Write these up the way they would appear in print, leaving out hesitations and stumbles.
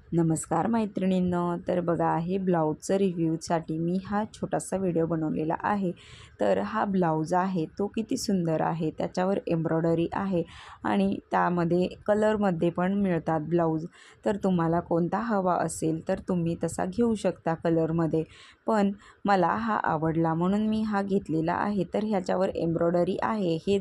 नमस्कार मैत्रिणींनो, तर बघा हे ब्लाऊजचं रिव्ह्यूसाठी मी हा छोटासा व्हिडिओ बनवलेला आहे। तर हा ब्लाऊज आहे तो किती सुंदर आहे, त्याच्यावर एम्ब्रॉयडरी आहे आणि त्यामध्ये कलरमध्ये पण मिळतात ब्लाऊज। तर तुम्हाला कोणता हवा असेल तर तुम्ही तसा घेऊ शकता कलरमध्ये, पण मला हा आवडला म्हणून मी हा घेतलेला आहे। तर ह्याच्यावर एम्ब्रॉयडरी आहे, हे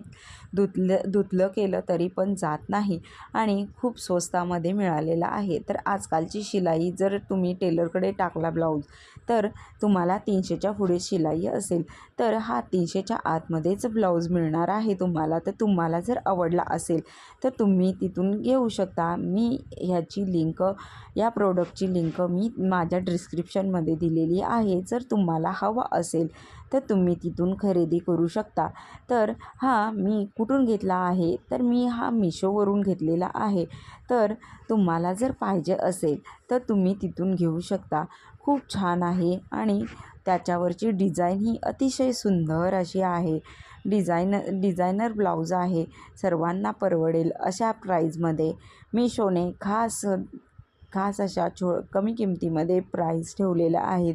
धुतलं केलं तरी पण जात नाही आणि खूप स्वस्तामध्ये मिळालेला आहे। तर आजकालची शिलाई जर तुम्ही टेलरकडे टाकला ब्लाऊज तर तुम्हाला 300च्या पुढे शिलाई असेल, तर हा 300च्या आतमध्येच ब्लाऊज मिळणार आहे तुम्हाला। तर तुम्हाला जर आवडला असेल तर तुम्ही तिथून घेऊ शकता। मी ह्याची लिंक, या प्रोडक्टची लिंक मी माझ्या डिस्क्रिप्शनमध्ये दिलेली आहे। जर तुम्हाला हवा असेल तर तुम्ही तिथून खरेदी करू शकता। तर हा मी कुठून घेतला आहे, तर मी हा मिशोवरून घेतलेला आहे। तर तुम्हाला जर पाहिजे असेल तर तुम्ही तिथून घेऊ शकता। खूप छान आहे आणि त्याच्यावरची डिझाईन ही अतिशय सुंदर अशी आहे। डिझायनर ब्लाऊज आहे, सर्वांना परवडेल अशा प्राईजमध्ये मिशोने खास अशा कमी किमतीमध्ये प्राईज ठेवलेल्या आहेत।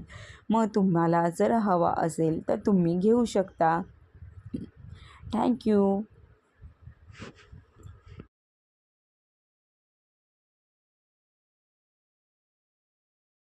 मग तुम्हाला जर हवा असेल तर तुम्ही घेऊ शकता। थँक्यू।